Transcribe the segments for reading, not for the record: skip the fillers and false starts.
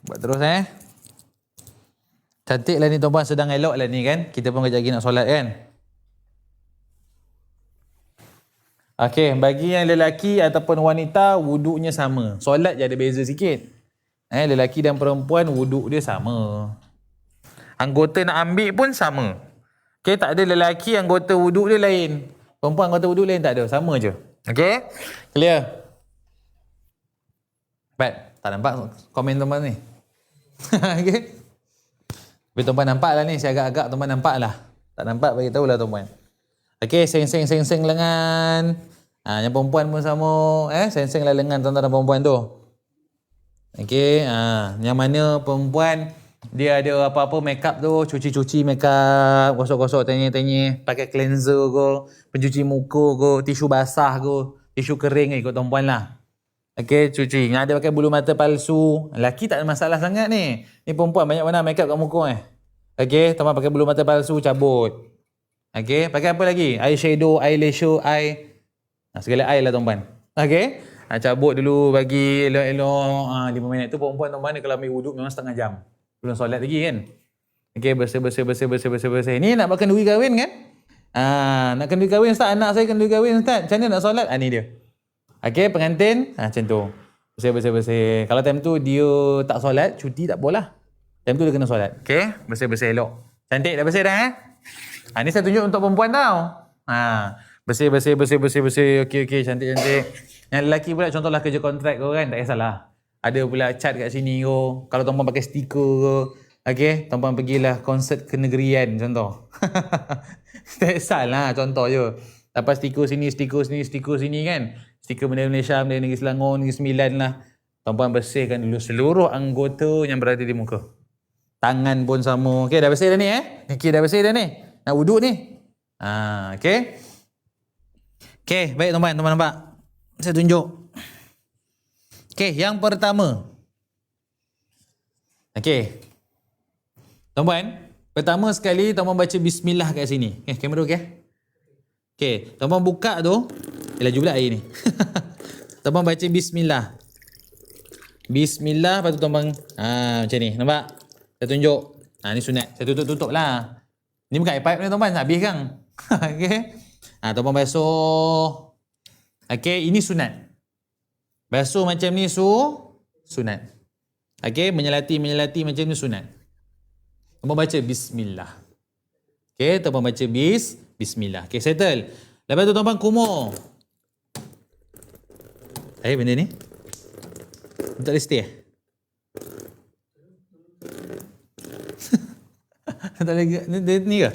Buat terus Cantik lah ni tuan-puan, sedang elok lah ni kan. Kita pun kejap lagi nak solat kan. Okey, bagi yang lelaki ataupun wanita, wuduknya sama. Solat je ada beza sikit. Lelaki dan perempuan wuduk dia sama. Anggota nak ambil pun sama. Okey, tak ada lelaki anggota wuduk dia lain. Perempuan anggota wuduk lain tak ada, sama je. Okey? Clear? Baik, tak nampak komen tuan-puan ni. Okey? Tapi tuan-puan nampak lah ni, saya agak-agak tuan-puan nampak lah. Tak nampak bagi tahulah tuan-puan. Okey, seng-seng lengan. Yang perempuan pun sama, seng-seng lah lengan tuan-tuan dan perempuan tu. Okey, yang mana perempuan dia ada apa-apa makeup tu, cuci-cuci makeup, gosok-gosok, tanya-tanya, pakai cleanser ke, pencuci muka ke, tisu basah ke, tisu kering ikut tuan-puan lah. Okey, cuci. Yang ada pakai bulu mata palsu. Lelaki tak ada masalah sangat ni. Ni perempuan banyak mana makeup kat muka Okey, tuan-puan pakai bulu mata palsu, cabut. Okey, pakai apa lagi? Eyeshadow, eyelashes, segala eye lah tuan-puan. Okey, cabut dulu, bagi elok-elok 5 minit tu. Perempuan tuan-puan kalau ambil wuduk memang setengah jam. Belum solat lagi kan. Okey, bersih. Ni nak buat kenduri kahwin kan? Nak kenduri kahwin Ustaz, anak saya kenduri kahwin Ustaz. Macam mana nak solat? Ni dia. Okey, pengantin, macam tu. Bersih. Kalau time tu dia tak solat, cuti tak apalah. Time tu dia kena solat. Okey, bersih elok. Cantik dah bersih dah ni saya tunjuk untuk perempuan tau. Bersih. Okey, cantik. Yang lelaki pula contohlah kerja kontrak kau kan, tak kisahlah. Ada pula cat kat sini kau. Kalau tuan-puan pakai stiker ke, okey, tuan-puan pergilah konsert kenegerian contoh. Tak kisahlah, contoh je. Dapat stiker sini kan. Stiker bendera Malaysia, bendera Negeri Selangor, Negeri Sembilan lah. Tuan-puan bersihkan dulu seluruh anggota yang berada di muka. Tangan pun sama. Okey, dah bersih dah ni Okey, dah bersih dah ni. Nak wuduk ni. Okey. Okey, baik tuan-puan nampak. Saya tunjuk. Okey, yang pertama. Okey. Tuan-puan, pertama sekali tuan-puan baca bismillah kat sini. Kamera okey? Okey, tuan-puan buka tu. Laju pula air ni. Tuan-puan baca bismillah. Bismillah, lepas tu tuan-puan macam ni, nampak? Saya tunjuk. Ni sunat. Saya tutup lah. Ni bukan air pipe ni tuan-puan, habis kan? Okey. Tuan-puan basuh. Okey, ini sunat. Basuh macam ni sunat. Okey, menyelati macam ni sunat. Tuan-puan baca bismillah. Okey, tuan-puan baca bismillah. Okey, settle. Lepas tu tuan-puan kumur. Benda ni? Tak boleh stay tak boleh ni ke?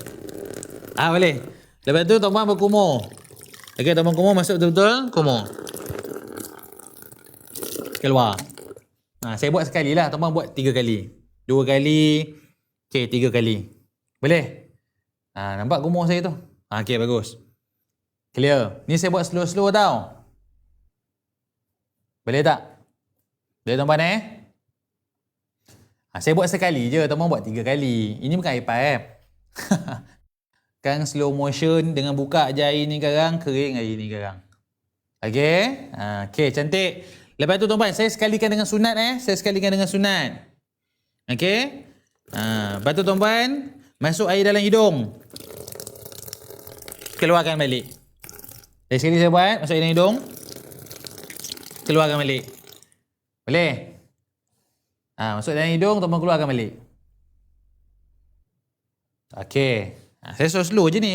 Boleh. Lepas tu tuan-puan berkumur. Okey, tuan-puan kumur, masuk betul-betul, kumur. Keluar. Saya buat sekali lah, tuan-puan buat 3 kali. 2 kali. Okey, 3 kali. Boleh? Nampak kumur saya tu? Okey, bagus. Clear. Ni saya buat slow-slow tau. Boleh tak? Boleh tuan-puan saya buat sekali je, tuan-puan buat 3 kali. Ini bukan air pipe. Kan slow motion dengan buka je air ni garang, kering air ni garang. Okey? Okey, cantik. Lepas tu tuan-puan, saya sekalikan dengan sunat Saya sekalikan dengan sunat. Okey? Lepas tu tuan-puan, masuk air dalam hidung. Keluarkan balik. Dari sekali saya buat, masuk air dalam hidung. Keluarkan balik. Boleh? Masuk dalam hidung, tuan-puan keluarkan balik. Okey. Saya slow je ni.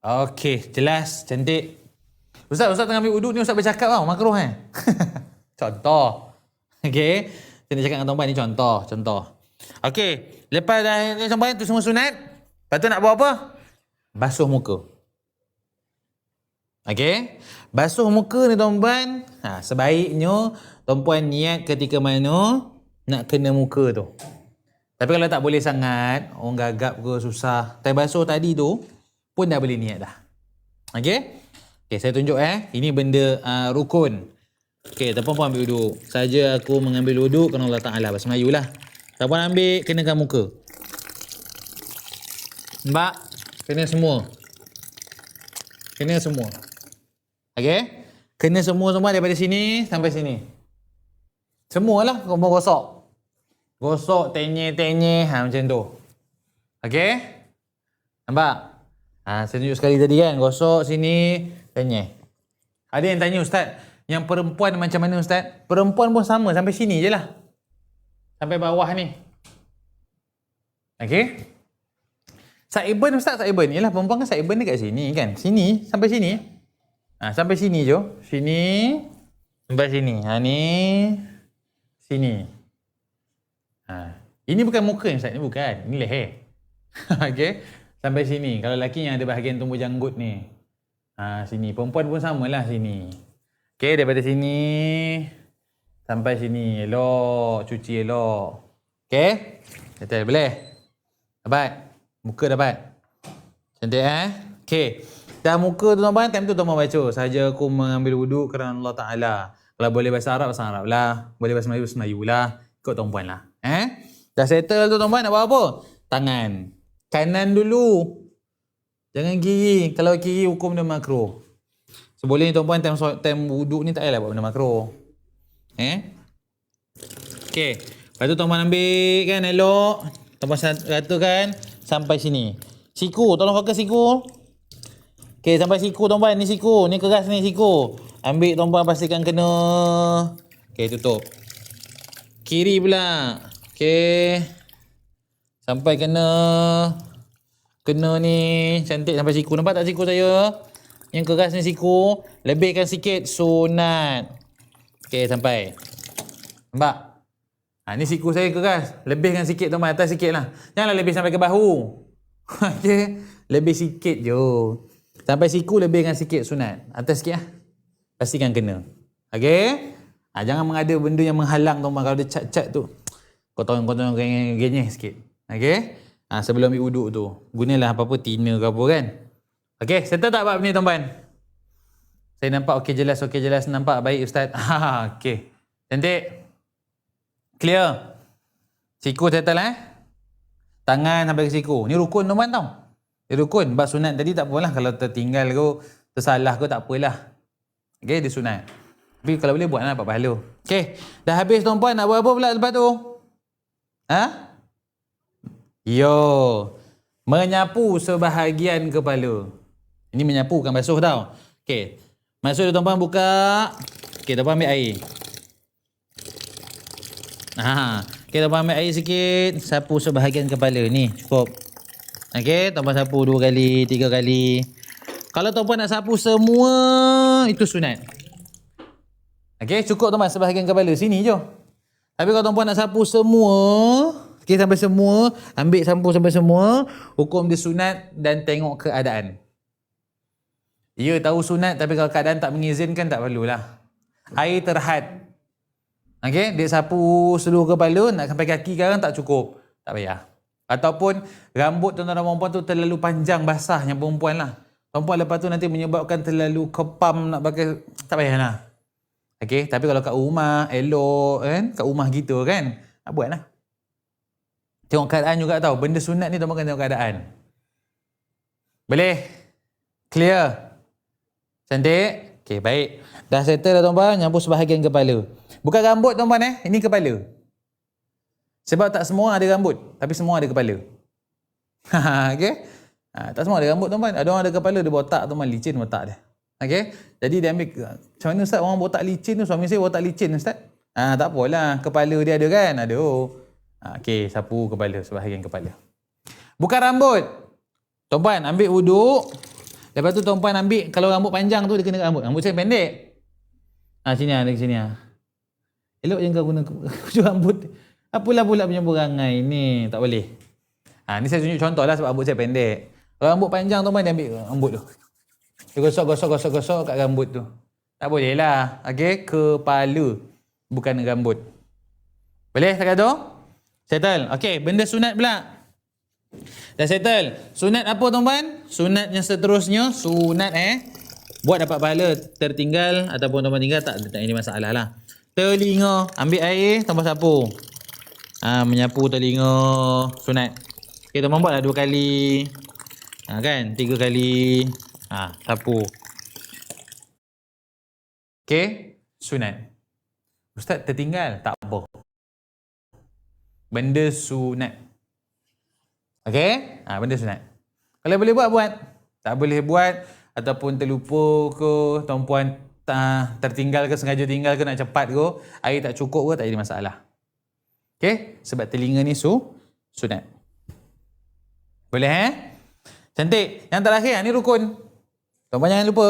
Okey, jelas, cantik. Ustaz tengah ambil wuduk ni, Ustaz bercakap tau, makruh Contoh. Okey. Saya nak cakap dengan tuan-puan ni contoh. Okey, lepas dah ni tuan-puan tu semua sunat. Lepas tu nak buat apa? Basuh muka. Okey. Basuh muka ni tuan-puan, sebaiknya tuan-puan niat ketika mana nak kena muka tu. Tapi kalau tak boleh sangat, orang gagap ke susah, tai basuh tadi tu pun dah boleh niat dah. Okey? Okey, saya tunjuk Ini benda rukun. Okey, tuan-puan pun ambil wuduk. Saja aku mengambil wuduk kerana Allah Ta'ala. Bahasa Melayu lah. Tuan-puan ambil, kenakan muka. Nampak? Kena semua. Okey? Kena semua daripada sini sampai sini. Semualah kau mau gosok. Gosok, tenyeh. Macam tu. Okey? Nampak? Saya tunjuk sekali tadi kan. Gosok sini, tenyeh. Ada yang tanya, Ustaz, yang perempuan macam mana, Ustaz? Perempuan pun sama, sampai sini je lah. Sampai bawah ni. Okey? Saiban, Ustaz, saiban. Yelah, perempuan kan saiban dekat sini kan. Sini, sampai sini. Sampai sini je. Sini. Sampai sini. Ni. Sini. Ini bukan muka, Ustaz. Ini bukan. Ini leher. Okey. Sampai sini. Kalau lelaki yang ada bahagian tumbuh janggut ni. Sini. Perempuan pun samalah sini. Okey, daripada sini. Sampai sini. Elok. Cuci elok. Okey. Kata boleh? Dapat? Muka dapat? Cantik Okey. Dah muka tu tuan-tuan, time tu tuan-tuan baca. Sahaja aku mengambil wuduk kerana Allah Ta'ala. Kalau boleh bahasa Arab lah. Boleh bahasa Melayu lah. Ikut tuan-puan lah. Dah settle tu tuan-puan, nak buat apa? Tangan. Kanan dulu. Jangan kiri. Kalau kiri hukum dia makro. Seboleh ni tuan-puan, time wuduk ni tak payahlah buat benda makro. Okey. Lepas tu tuan-puan ambil kan elok. Tuan-puan ratakan sampai sini. Siku. Tolong fokus siku. Okey, sampai siku tuan-puan. Ni siku. Ni keras ni siku. Ambil tuan-puan, pastikan kena. Okey, tutup. Kiri pula. Okey. Sampai kena ni. Cantik sampai siku. Nampak tak siku saya? Yang keras ni siku. Lebihkan sikit. Sunat. Okey, sampai. Nampak? Ni siku saya keras. Lebihkan sikit tuan-tuan. Atas sikit lah. Janganlah lebih sampai ke bahu. Okey. Lebih sikit je. Sampai siku lebihkan sikit sunat. Atas sikit lah. Pastikan kena. Okey. Jangan mengada benda yang menghalang tuan-tuan. Kalau dia cat-cat tu, kotor-kotor genyeh sikit. Okey. Sebelum ambil wuduk tu, gunalah apa-apa tina ke apa kan. Okey, settle tak bab ni tuan-tuan? Saya nampak okey jelas. Nampak baik Ustaz. Okey. Cantik. Clear. Siku settle Tangan sampai ke siku. Ni rukun tuan-tuan tau. Ni rukun. Bab sunat tadi tak apalah. Kalau tertinggal ke, tersalah ke, tak apalah. Okey, dia sunat. Tapi kalau boleh buat lah, dapat pahala. Okey. Dah habis tuan-puan, nak buat apa pula lepas tu? Menyapu sebahagian kepala. Ini menyapu, bukan basuh tau. Okey. Masuk dia tuan-puan, buka. Okey, tuan-puan ambil air. Okey, tuan-puan ambil air sikit. Sapu sebahagian kepala. Ni, cukup. Okey, tuan-puan sapu 2 kali, 3 kali. Kalau tuan-puan nak sapu semua, itu sunat. Okey, cukup tuan-tuan sebahagian kepala. Sini je. Tapi kalau tuan-puan nak sapu semua, okey, sampai semua, ambil sapu sampai semua, hukum dia sunat dan tengok keadaan. Ya, tahu sunat tapi kalau keadaan tak mengizinkan, tak perlulah. Air terhad. Okey, dia sapu seluruh kepala, nak sampai kaki sekarang tak cukup. Tak payah. Ataupun rambut tuan-tuan dan perempuan tu terlalu panjang, basah yang perempuan lah. Perempuan lepas tu nanti menyebabkan terlalu kepam nak pakai, tak payahlah. Okey, tapi kalau kat rumah, elok kan, kat rumah gitu kan, nak buat lah. Tengok keadaan juga tau, benda sunat ni tuan-tuan kena tengok keadaan. Boleh? Clear? Cantik? Okey, baik. Dah settle dah tuan-tuan, nyapu sebahagian kepala. Bukan rambut tuan-tuan ini kepala. Sebab tak semua ada rambut, tapi semua ada kepala. Okey? Tak semua ada rambut tuan-tuan, ada orang ada kepala, dia botak tuan-tuan, licin botak dia. Okey? Jadi dia ambil, macam mana Ustaz orang botak licin tu? Suami saya botak licin Ustaz. Tak apalah, kepala dia ada kan? Ada. Okey, sapu kepala, sebahagian kepala. Bukan rambut. Tuan-puan ambil wuduk. Lepas tu tuan-puan ambil, kalau rambut panjang tu dia kena rambut. Rambut saya pendek. Sini ada sini Elok je kau guna kujur rambut. Apalah pula punya perangai ni, tak boleh. Ni saya tunjuk contoh lah sebab rambut saya pendek. Kalau rambut panjang tuan-puan dia ambil rambut tu. Dia gosok kat rambut tu. Tak boleh lah. Okey, kepala. Bukan rambut. Boleh tak tu? Settle. Okey, benda sunat pula. Dah settle. Sunat apa tuan-tuan? Sunat yang seterusnya, sunat buat dapat pahala, tertinggal ataupun tuan-tuan tinggal tak ini masalah lah. Telinga, ambil air, tambah sapu. Menyapu telinga, sunat. Okey, tuan-tuan buatlah 2 kali. Kan? 3 kali. Sapu. Okey, sunat. Ustaz tertinggal. Tak apa. Benda sunat. Okey? Benda sunat. Kalau boleh buat, buat. Tak boleh buat ataupun terlupa ke, tuan-puan tertinggal ke, sengaja tinggal ke, nak cepat ke, air tak cukup ke, tak jadi masalah. Okey? Sebab telinga ni sunat. Boleh Cantik. Yang terakhir, ni rukun. Tuan-puan jangan lupa.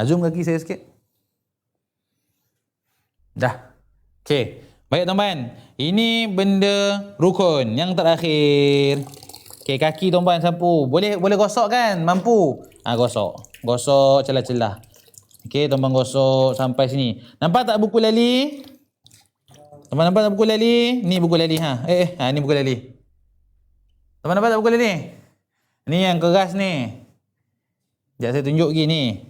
Zoom kaki saya sikit. Dah. Okey. Baik tuan-puan. Ini benda rukun. Yang terakhir. Okey, kaki tuan-puan sapu. Boleh gosok kan? Mampu? Gosok. Gosok celah-celah. Okey, tuan-puan gosok sampai sini. Nampak tak buku lali? Tuan-puan nampak tak buku lali? Ni buku lali ni buku lali. Tuan-puan nampak tak buku lali? Ni yang keras ni. Sekejap saya tunjuk lagi ni.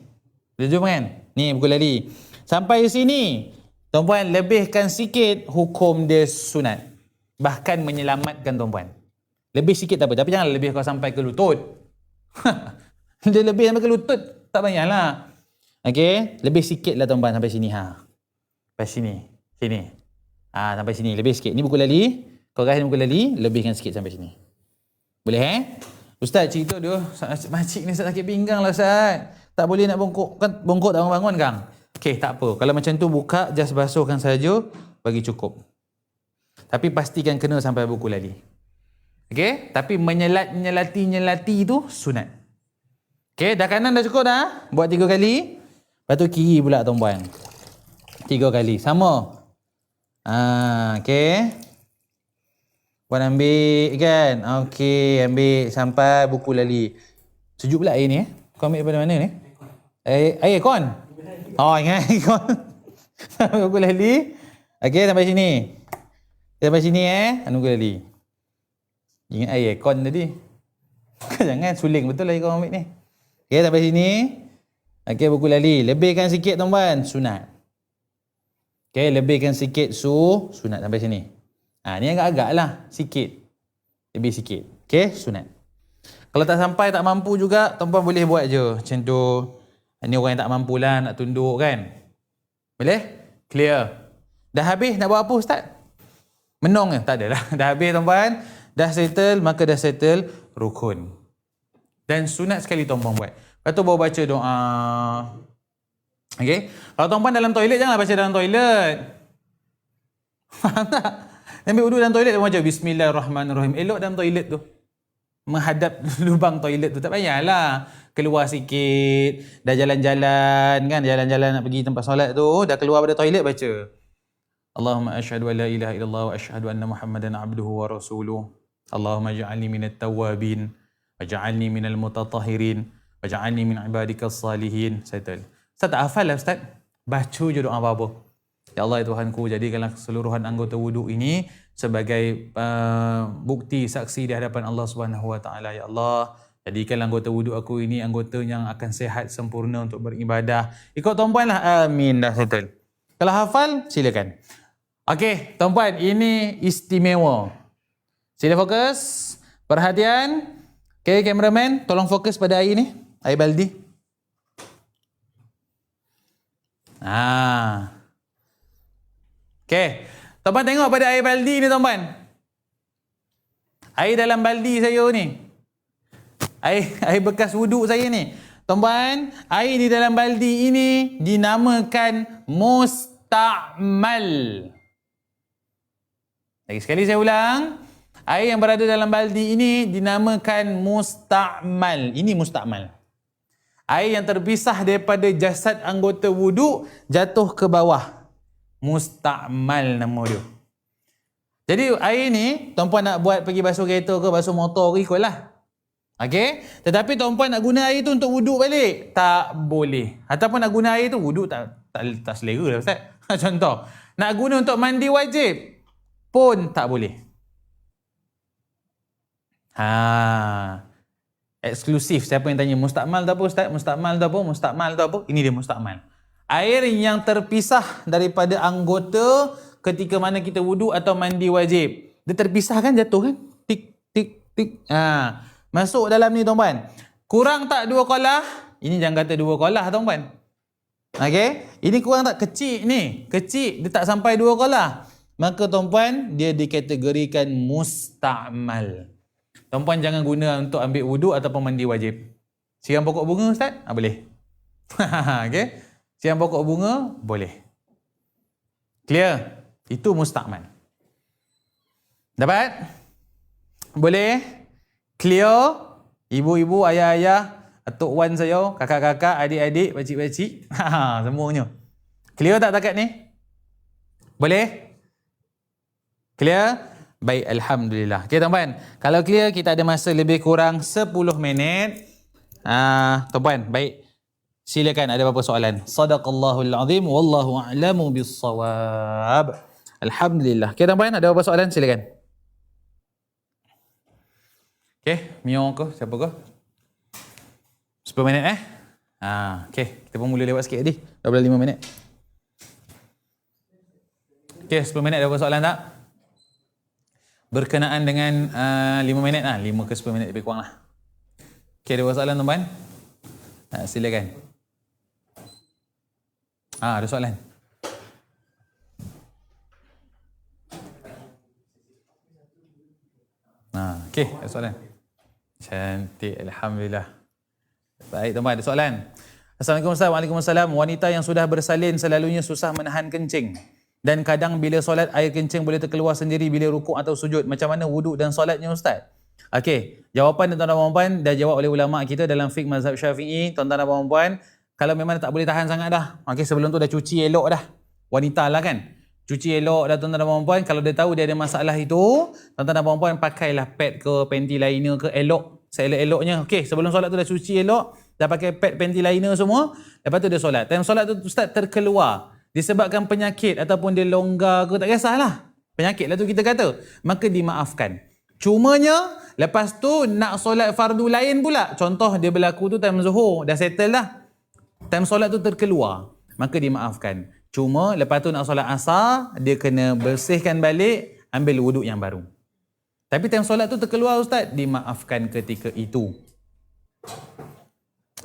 Boleh zoom kan? Ni buku lali. Sampai sini. Tuan-puan lebihkan sikit, hukum dia sunat. Bahkan menyelamatkan tuan-puan. Lebih sikit tak apa. Tapi jangan lebih kau sampai ke lutut. Dia lebih sampai ke lutut. Tak banyaklah. Okey. Lebih sikit lah tuan-puan sampai sini. Sampai sini. Sini. Sampai sini. Lebih sikit. Ni buku lali. Kau rasa buku lali. Lebihkan sikit sampai sini. Boleh Ustaz cerita dia. Makcik ni sakit pinggang lah Ustaz. Tak boleh nak bongkok. Kan bongkok tak bangun-bangun kan? Okey, tak apa. Kalau macam tu buka, just basuhkan saja, bagi cukup. Tapi pastikan kena sampai buku lali. Okey? Tapi menyelati tu sunat. Okey, dah kanan dah cukup dah? Buat 3 kali. Lepas tu kiri pula tuan-puan. 3 kali. Sama. Okey. Puan ambil kan? Okey, ambil sampai buku lali. Sejuk pula air ni Kau ambil daripada mana ni? Air kon. Ingat kon. Buku lali. Okey, sampai sini. Sampai sini buku lali. Ingat air kon tadi. Jangan suling betul lah kau ambil ni. Okey, sampai sini. Okey, buku lali. Lebihkan sikit tuan-tuan, sunat. Okey, lebihkan sikit sunat sampai sini. Ni agak-agak lah. Sikit. Lebih sikit. Okey, sunat. Kalau tak sampai, tak mampu juga, tuan-puan boleh buat je. Macam tu. Ni orang yang tak mampu lah nak tunduk kan. Boleh? Clear. Dah habis nak buat apa Ustaz? Menong ke? Tak adalah. Dah habis tuan-puan. Dah settle, maka dah settle rukun. Dan sunat sekali tuan-puan buat. Lepas tu baru baca doa. Okey? Kalau tuan-puan dalam toilet, janganlah baca dalam toilet. Faham tak? Ambil wudu dalam toilet, baca Bismillahirrahmanirrahim. Elok dalam toilet tu. Menghadap lubang toilet tu. Tak payahlah. Keluar sikit. Dah jalan-jalan kan. Jalan-jalan nak pergi tempat solat tu. Dah keluar pada toilet, baca. Allahumma asyhadu an la ilaha illallah wa asyhadu anna Muhammadan abduhu wa rasuluh. Allahumma ja'alni minat tawabin. Wa ja'alni minal mutatahhirin. Wa ja'alni min ibadikas salihin. Settle. Ustaz tak hafal lah Ustaz. Baca je doa apa-apa. Ya Allah, ya Tuhanku, jadikanlah keseluruhan anggota wuduk ini sebagai bukti saksi di hadapan Allah Subhanahu Wa Taala. Ya Allah, jadikanlah anggota wuduk aku ini anggota yang akan sehat sempurna untuk beribadah. Ikut tuan-puan lah. Amin. Dah settle. Kalau hafal, silakan. Okey, tuan-puan, ini istimewa. Sila fokus. Perhatian. Okey, kameraman, tolong fokus pada air ni. Air baldi. Okey. Tuan-puan tengok pada air baldi ni tuan-puan. Air dalam baldi saya ni. Air bekas wuduk saya ni. Tuan-puan, air di dalam baldi ini dinamakan musta'mal. Lagi sekali saya ulang. Air yang berada dalam baldi ini dinamakan musta'mal. Ini musta'mal. Air yang terpisah daripada jasad anggota wuduk jatuh ke bawah. Musta'mal nama dia. Jadi air ni, tuan-puan nak buat pergi basuh kereta ke, basuh motor ke, ikutlah. Okey? Tetapi tuan-puan nak guna air tu untuk wuduk balik? Tak boleh. Ataupun nak guna air tu, wuduk tak selera lah Ustaz. Contoh. Nak guna untuk mandi wajib pun tak boleh. Eksklusif. Siapa yang tanya musta'mal tu apa Ustaz? Musta'mal tu apa? Musta'mal tu apa? Ini dia musta'mal. Air yang terpisah daripada anggota ketika mana kita wuduk atau mandi wajib. Dia terpisah kan, jatuh kan? Tik, tik, tik. Masuk dalam ni tuan-puan. Kurang tak 2 kolah? Ini jangan kata 2 kolah tuan-puan. Okey? Ini kurang tak? Kecil ni. Kecil. Dia tak sampai 2 qala. Maka tuan-puan, dia dikategorikan musta'mal. Tuan-puan jangan guna untuk ambil wuduk ataupun mandi wajib. Siram pokok bunga, Ustaz? Boleh. Okay? Siram pokok bunga, boleh. Clear? Itu musta'mal. Dapat? Boleh? Clear? Ibu-ibu, ayah-ayah, atuk wan saya, kakak-kakak, adik-adik, pakcik-pakcik. Semuanya. Clear tak takat ni? Boleh? Clear? Baik, Alhamdulillah. Okay, tuan-puan. Kalau clear, kita ada masa lebih kurang 10 minit. Tuan-puan, baik. Silakan, ada apa-apa soalan? Sadaqallahul azim, wallahu a'lamu bissawab. Alhamdulillah. Okay, tuan-puan, ada apa-apa soalan? Silakan. Okay, Mio ke? Siapa ke? 10 minit okay, kita pun mula lewat sikit tadi. 25 minit. Okay, 10 minit ada apa soalan tak? Berkenaan dengan 5 minit 5 ke 10 minit lebih kurang lah. Okay, ada apa soalan tuan-tuan? Silakan. Ada soalan? Okay, ada soalan? Cantik, Alhamdulillah. Baik, tuan-tuan, ada soalan? Assalamualaikum Ustaz. Waalaikumsalam. Wanita yang sudah bersalin selalunya susah menahan kencing. Dan kadang bila solat air kencing boleh terkeluar sendiri bila rukuk atau sujud. Macam mana wuduk dan solatnya Ustaz? Okey, jawapan tuan-tuan dan puan dah jawab oleh ulama kita dalam fiqh mazhab Syafi'i. Tuan-tuan dan puan, kalau memang tak boleh tahan sangat dah. Okey, sebelum tu dah cuci elok dah. Wanita lah kan. Cuci elok dah tuan-tuan dan puan. Kalau dia tahu dia ada masalah itu, tuan-tuan dan puan pakailah pad ke panty liner ke elok. Seelok-eloknya. Okey, sebelum solat tu dah cuci elok, dah pakai pad panty liner semua, lepas tu dia solat. Time solat tu Ustaz terkeluar disebabkan penyakit ataupun dia longgar ke, tak kisahlah. Penyakit lah tu kita kata. Maka dimaafkan. Cumanya, lepas tu nak solat fardu lain pula. Contoh dia berlaku tu time zuhur, dah settle dah. Time solat tu terkeluar. Maka dimaafkan. Cuma lepas tu nak solat asar, dia kena bersihkan balik, ambil wuduk yang baru. Tapi time solat tu terkeluar Ustaz, dimaafkan ketika itu.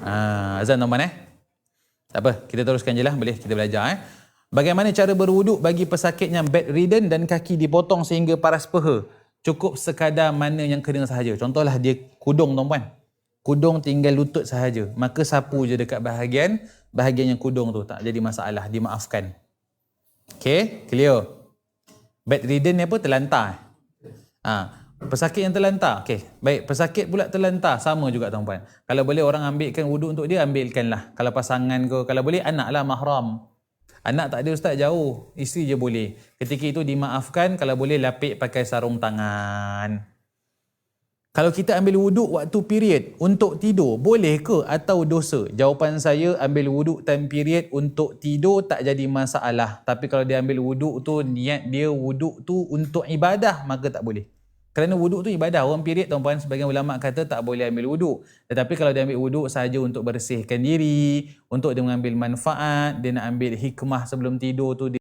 Azan tuan-tuan tak apa, kita teruskan je lah, boleh kita belajar Bagaimana cara berwuduk bagi pesakit yang bedridden dan kaki dipotong sehingga paras peha? Cukup sekadar mana yang kena sahaja. Contohlah dia kudung tuan-puan. Kudung tinggal lutut sahaja. Maka sapu je dekat bahagian yang kudung tu. Tak jadi masalah, dimaafkan. Okay, clear. Bedridden ni apa? Terlantar. Pesakit yang terlantar. Okey, baik. Pesakit pula terlantar. Sama juga tuan-puan. Kalau boleh orang ambilkan wuduk untuk dia, ambilkanlah. Kalau pasangan ke, kalau boleh anak lah mahram. Anak tak ada Ustaz, jauh. Isteri je boleh. Ketika itu dimaafkan. Kalau boleh lapik pakai sarung tangan. Kalau kita ambil wuduk waktu period untuk tidur, boleh ke atau dosa? Jawapan saya, ambil wuduk time period untuk tidur tak jadi masalah. Tapi kalau dia ambil wuduk tu, niat dia wuduk tu untuk ibadah, maka tak boleh. Kerana wuduk tu ibadah. Orang period tuan-puan, sebagian ulama kata tak boleh ambil wuduk. Tetapi kalau dia ambil wuduk sahaja untuk bersihkan diri, untuk dia mengambil manfaat, dia nak ambil hikmah sebelum tidur tu,